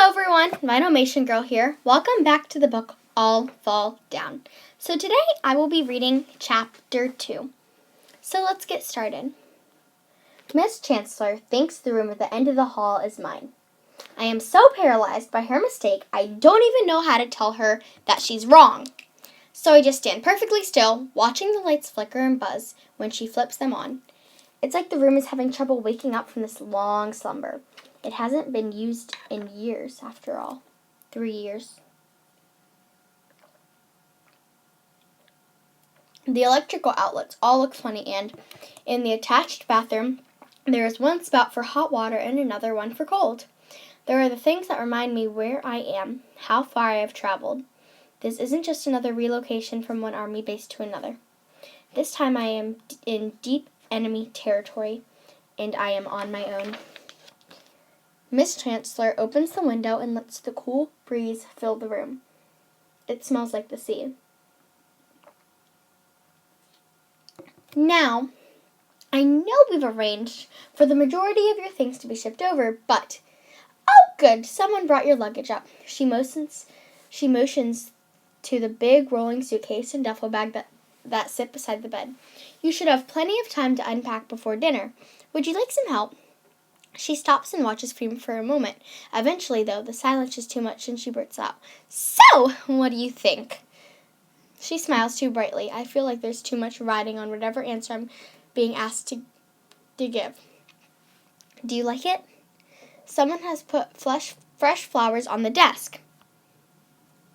Hello everyone, Vinylmation girl here. Welcome back to the book All Fall Down. So today I will be reading chapter 2. So let's get started. Miss Chancellor thinks the room at the end of the hall is mine. I am so paralyzed by her mistake, I don't even know how to tell her that she's wrong. So I just stand perfectly still, watching the lights flicker and buzz when she flips them on. It's like the room is having trouble waking up from this long slumber. It hasn't been used in years, after all. 3 years. The electrical outlets all look funny, and in the attached bathroom, there is one spout for hot water and another one for cold. There are the things that remind me where I am, how far I have traveled. This isn't just another relocation from one army base to another. This time I am in deep enemy territory, and I am on my own. Miss Chancellor opens the window and lets the cool breeze fill the room. It smells like the sea. Now, I know we've arranged for the majority of your things to be shipped over, but, oh good, someone brought your luggage up. She motions to the big rolling suitcase and duffel bag that sit beside the bed. You should have plenty of time to unpack before dinner. Would you like some help? She stops and watches me for a moment. Eventually, though, the silence is too much and she blurts out, "So, what do you think?" She smiles too brightly. I feel like there's too much riding on whatever answer I'm being asked to give. Do you like it? Someone has put fresh flowers on the desk,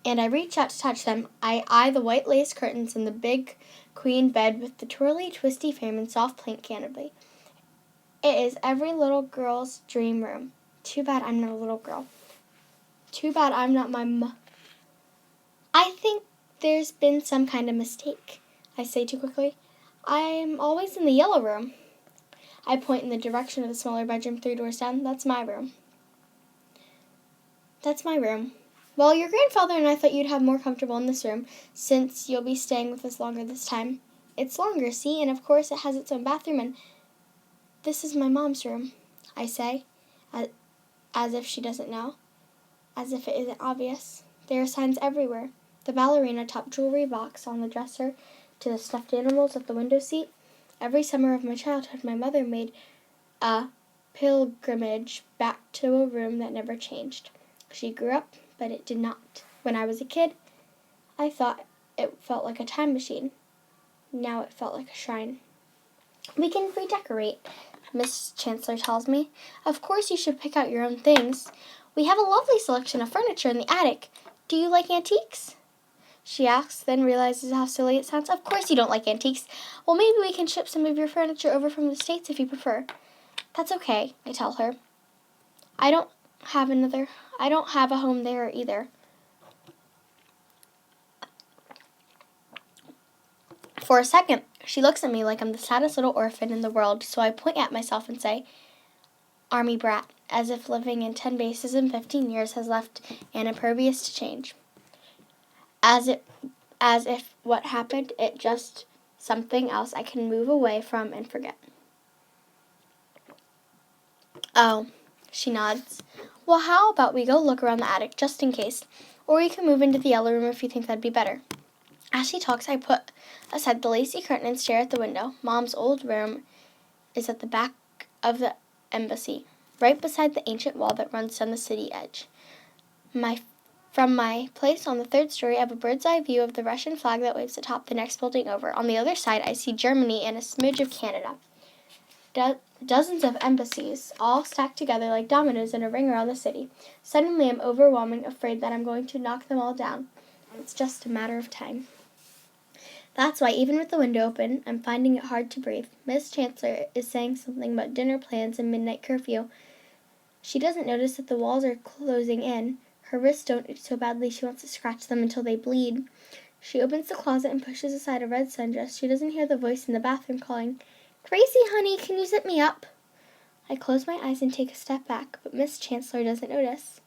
and I reach out to touch them. I eye the white lace curtains and the big queen bed with the twirly, twisty frame and soft pink canopy. It is every little girl's dream room. Too bad I'm not a little girl. Too bad I'm not my mom. I think there's been some kind of mistake, I say too quickly. I'm always in the yellow room. I point in the direction of the smaller bedroom 3 doors down. That's my room. That's my room. Well, your grandfather and I thought you'd have more comfortable in this room, since you'll be staying with us longer this time. It's longer, see, and of course it has its own bathroom, and this is my mom's room, I say, as if she doesn't know, as if it isn't obvious. There are signs everywhere. The ballerina top jewelry box on the dresser to the stuffed animals at the window seat. Every summer of my childhood, my mother made a pilgrimage back to a room that never changed. She grew up, but it did not. When I was a kid, I thought it felt like a time machine. Now it felt like a shrine. We can redecorate, Miss Chancellor tells me. Of course you should pick out your own things. We have a lovely selection of furniture in the attic. Do you like antiques? She asks, then realizes how silly it sounds. Of course you don't like antiques. Well, maybe we can ship some of your furniture over from the States if you prefer. That's okay, I tell her. I don't have a home there either. For a second, she looks at me like I'm the saddest little orphan in the world, so I point at myself and say, "Army brat," as if living in 10 bases in 15 years has left Anna impervious to change. As if what happened, it just something else I can move away from and forget. Oh, she nods. Well, how about we go look around the attic just in case, or you can move into the yellow room if you think that'd be better. As she talks, I put aside the lacy curtain and stare at the window. Mom's old room is at the back of the embassy, right beside the ancient wall that runs down the city edge. From my place on the 3rd story, I have a bird's eye view of the Russian flag that waves atop the next building over. On the other side, I see Germany and a smidge of Canada. Dozens of embassies, all stacked together like dominoes in a ring around the city. Suddenly, I'm overwhelming, afraid that I'm going to knock them all down. It's just a matter of time. That's why, even with the window open, I'm finding it hard to breathe. Miss Chancellor is saying something about dinner plans and midnight curfew. She doesn't notice that the walls are closing in. Her wrists don't itch so badly she wants to scratch them until they bleed. She opens the closet and pushes aside a red sundress. She doesn't hear the voice in the bathroom calling, "Gracie, honey, can you zip me up?" I close my eyes and take a step back, but Miss Chancellor doesn't notice.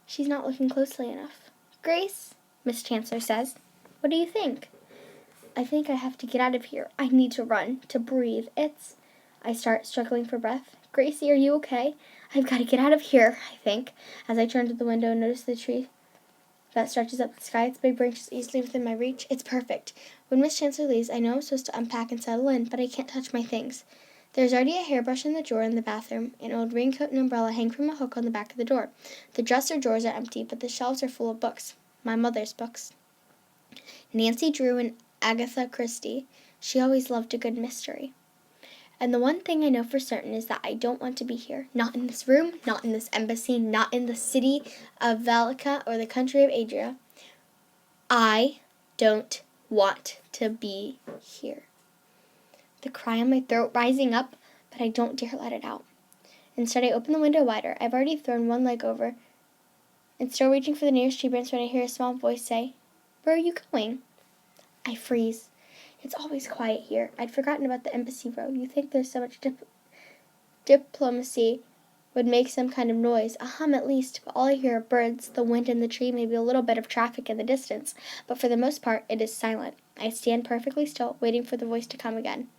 She's not looking closely enough. "Grace," Miss Chancellor says, "what do you think?" I think I have to get out of here. I need to run, to breathe. I start struggling for breath. "Gracie, are you okay?" I've got to get out of here, I think, as I turn to the window and notice the tree that stretches up the sky. Its big branches easily within my reach. It's perfect. When Miss Chancellor leaves, I know I'm supposed to unpack and settle in, but I can't touch my things. There's already a hairbrush in the drawer in the bathroom. An old raincoat and umbrella hang from a hook on the back of the door. The dresser drawers are empty, but the shelves are full of books. My mother's books. Nancy Drew and Agatha Christie. She always loved a good mystery. And the one thing I know for certain is that I don't want to be here. Not in this room, not in this embassy, not in the city of Velica or the country of Adria. I don't want to be here. The cry in my throat rising up, but I don't dare let it out. Instead, I open the window wider. I've already thrown one leg over and still reaching for the nearest tree branch when I hear a small voice say, "Where are you going?" I freeze. It's always quiet here. I'd forgotten about the embassy row. You think there's so much diplomacy would make some kind of noise, a hum at least, but all I hear are birds, the wind in the tree, maybe a little bit of traffic in the distance, but for the most part it is silent. I stand perfectly still, waiting for the voice to come again.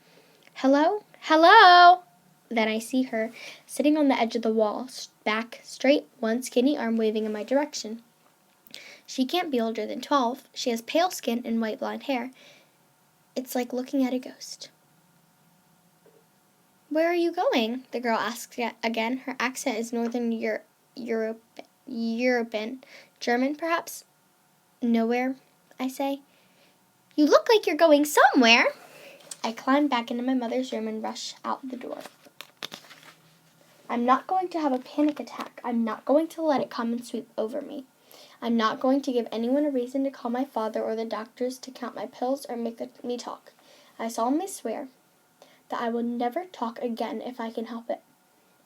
"Hello? Hello?" Then I see her, sitting on the edge of the wall, back straight, one skinny arm waving in my direction. She can't be older than 12. She has pale skin and white blonde hair. It's like looking at a ghost. "Where are you going?" the girl asks again. Her accent is Northern European. German, perhaps? "Nowhere," I say. "You look like you're going somewhere." I climb back into my mother's room and rush out the door. I'm not going to have a panic attack. I'm not going to let it come and sweep over me. I'm not going to give anyone a reason to call my father or the doctors to count my pills or make me talk. I solemnly swear that I will never talk again if I can help it.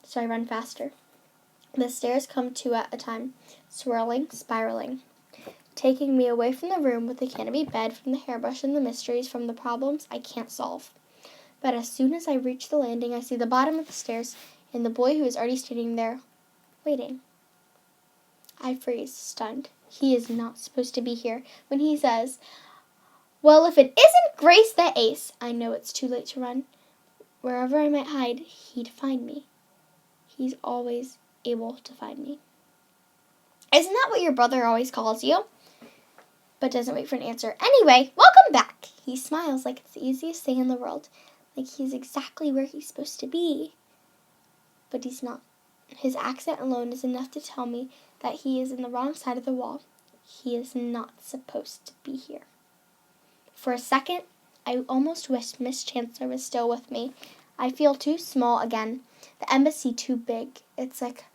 So I run faster. The stairs come two at a time, swirling, spiraling, taking me away from the room with the canopy bed, from the hairbrush and the mysteries, from the problems I can't solve. But as soon as I reach the landing, I see the bottom of the stairs and the boy who is already standing there, waiting. I freeze, stunned. He is not supposed to be here. When he says, "Well, if it isn't Grace the Ace," I know it's too late to run. Wherever I might hide, he'd find me. He's always able to find me. "Isn't that what your brother always calls you?" But doesn't wait for an answer. "Anyway, welcome back." He smiles like it's the easiest thing in the world, like he's exactly where he's supposed to be. But he's not. His accent alone is enough to tell me that he is in the wrong side of the wall. He is not supposed to be here. For a second, I almost wish Miss Chancellor was still with me. I feel too small again. The embassy too big. It's like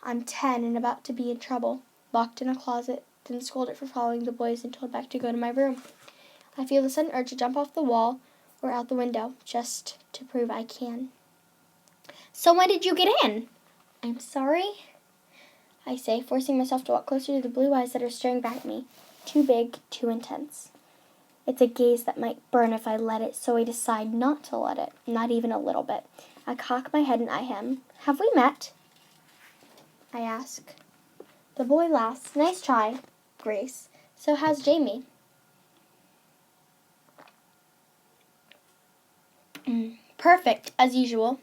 I'm 10 and about to be in trouble. Locked in a closet, then scolded for following the boys and told back to go to my room. I feel the sudden urge to jump off the wall or out the window, just to prove I can. "So when did you get in?" "I'm sorry," I say, forcing myself to walk closer to the blue eyes that are staring back at me. Too big, too intense. It's a gaze that might burn if I let it, so I decide not to let it, not even a little bit. I cock my head and eye him. "Have we met?" I ask. The boy laughs. "Nice try, Grace. So how's Jamie?" "Perfect, as usual.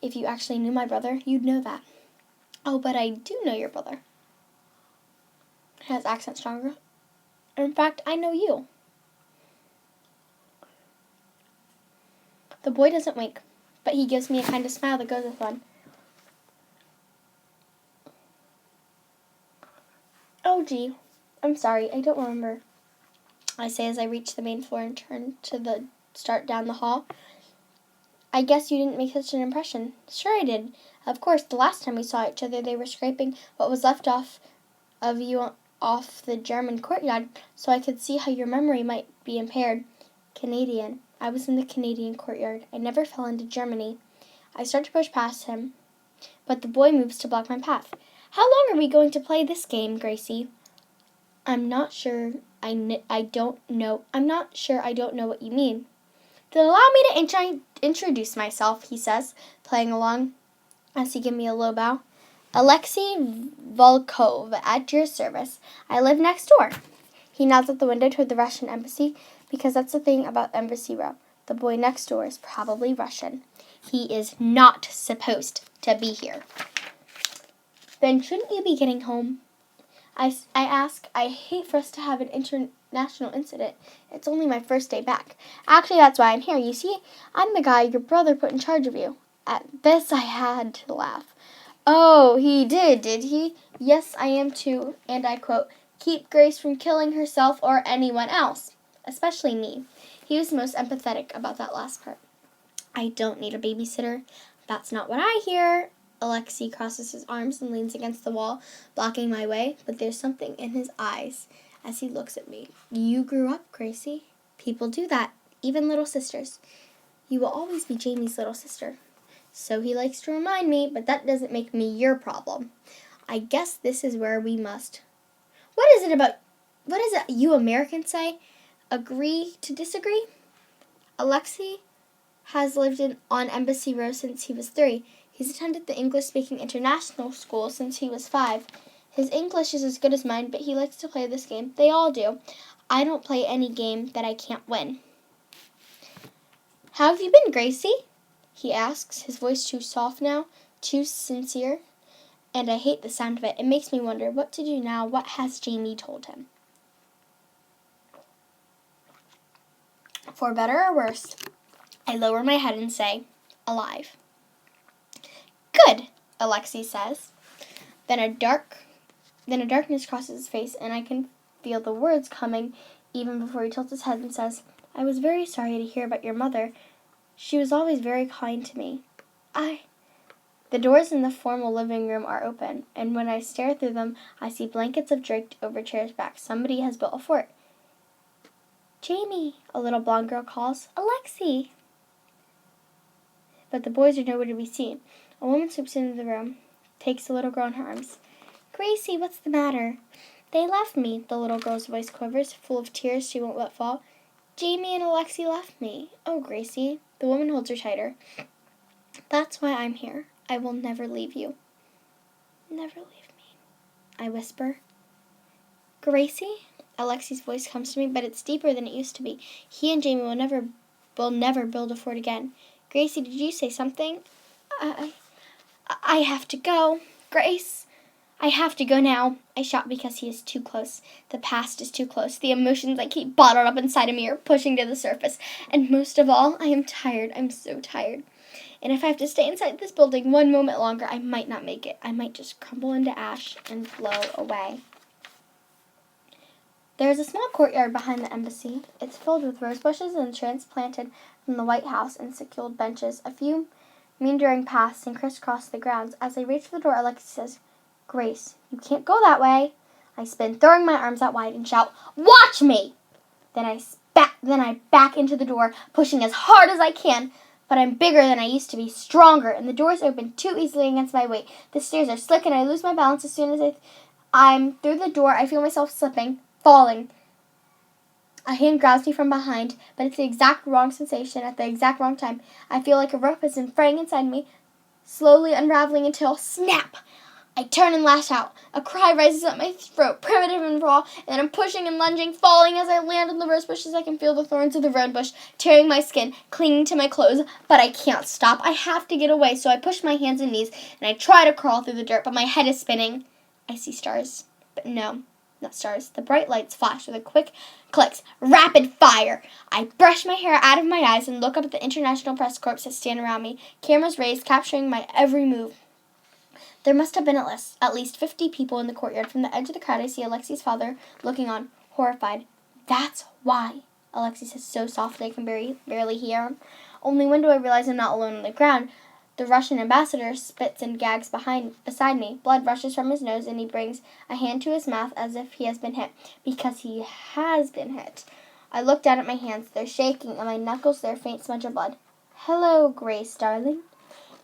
If you actually knew my brother, you'd know that." "Oh, but I do know your brother." His accent stronger. "In fact, I know you." The boy doesn't wink, but he gives me a kind of smile that goes with one. "Oh, gee, I'm sorry, I don't remember," I say as I reach the main floor and turn to start down the hall. "I guess you didn't make such an impression." "Sure I did. Of course, the last time we saw each other, they were scraping what was left of you off the German courtyard, so I could see how your memory might be impaired." "Canadian. I was in the Canadian courtyard. I never fell into Germany." I start to push past him, but the boy moves to block my path. "How long are we going to play this game, Gracie?" I'm not sure I don't know what you mean." "Then allow me to introduce myself," he says, playing along as he gives me a low bow. "Alexei Volkov, at your service. I live next door." He nods at the window toward the Russian embassy, because that's the thing about Embassy Row. The boy next door is probably Russian. He is not supposed to be here. Then shouldn't you be getting home? I ask. I hate for us to have an international incident. It's only my first day back. Actually, that's why I'm here. You see, I'm the guy your brother put in charge of you. At this, I had to laugh. Oh, he did he? Yes, I am too. And I quote, keep Grace from killing herself or anyone else, especially me. He was most empathetic about that last part. I don't need a babysitter. That's not what I hear. Alexei crosses his arms and leans against the wall, blocking my way, but there's something in his eyes as he looks at me. You grew up, Gracie. People do that, even little sisters. You will always be Jamie's little sister. So he likes to remind me, but that doesn't make me your problem. I guess this is where we must. What is it you Americans say? Agree to disagree? Alexei has lived on Embassy Row since he was 3. He's attended the English-speaking international school since he was 5. His English is as good as mine, but he likes to play this game. They all do. I don't play any game that I can't win. How have you been, Gracie? He asks, his voice too soft now, too sincere. And I hate the sound of it. It makes me wonder what to do now. What has Jamie told him? For better or worse, I lower my head and say, alive. Good, Alexei says. Then a darkness crosses his face, and I can feel the words coming even before he tilts his head and says, I was very sorry to hear about your mother. She was always very kind to me. The doors in the formal living room are open, and when I stare through them, I see blankets of draped over chairs' backs. Somebody has built a fort. Jamie, a little blonde girl calls. Alexei. But the boys are nowhere to be seen. A woman swoops into the room, takes the little girl in her arms. Gracie, what's the matter? They left me, the little girl's voice quivers, full of tears she won't let fall. Jamie and Alexei left me. Oh, Gracie. The woman holds her tighter. That's why I'm here. I will never leave you. Never leave me, I whisper. Gracie? Alexei's voice comes to me, but it's deeper than it used to be. He and Jamie will never build a fort again. Gracie, did you say something? I have to go. Grace, I have to go now. I shout because he is too close. The past is too close. The emotions I keep bottled up inside of me are pushing to the surface. And most of all, I am tired. I'm so tired. And if I have to stay inside this building one moment longer, I might not make it. I might just crumble into ash and blow away. There is a small courtyard behind the embassy. It's filled with rose bushes and transplanted from the White House and secluded benches. A few meandering paths and crisscross the grounds. As I reach for the door, Alexei says, Grace, you can't go that way. I spin, throwing my arms out wide and shout, Watch me! Then I back into the door, pushing as hard as I can. But I'm bigger than I used to be, stronger, and the doors open too easily against my weight. The stairs are slick, and I lose my balance as soon as I'm through the door. I feel myself slipping, falling. A hand grabs me from behind, but it's the exact wrong sensation at the exact wrong time. I feel like a rope has been fraying inside me, slowly unraveling until, snap! I turn and lash out. A cry rises up my throat, primitive and raw, and I'm pushing and lunging, falling as I land on the rose bushes. I can feel the thorns of the rose bush tearing my skin, clinging to my clothes, but I can't stop. I have to get away, so I push my hands and knees, and I try to crawl through the dirt, but my head is spinning. I see stars, but no, not stars. The bright lights flash with a quick clicks, rapid fire. I brush my hair out of my eyes and look up at the International Press Corps that stand around me, cameras raised, capturing my every move. There must have been at least 50 people in the courtyard. From the edge of the crowd, I see Alexei's father looking on, horrified. That's why, Alexei says so softly I can barely hear him. Only when do I realize I'm not alone on the ground. The Russian ambassador spits and gags beside me. Blood rushes from his nose, and he brings a hand to his mouth as if he has been hit, because he has been hit. I look down at my hands. They're shaking, and my knuckles, they're a faint smudge of blood. Hello, Grace, darling.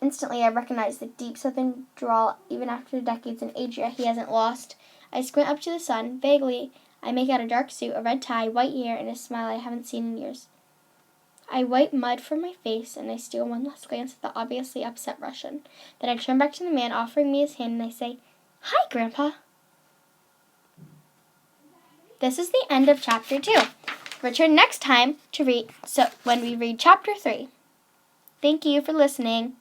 Instantly, I recognize the deep southern drawl. Even after decades in Adria, he hasn't lost. I squint up to the sun. Vaguely, I make out a dark suit, a red tie, white hair, and a smile I haven't seen in years. I wipe mud from my face, and I steal one last glance at the obviously upset Russian. Then I turn back to the man offering me his hand, and I say, Hi, Grandpa. This is the end of Chapter 2. Return next time when we read Chapter 3. Thank you for listening.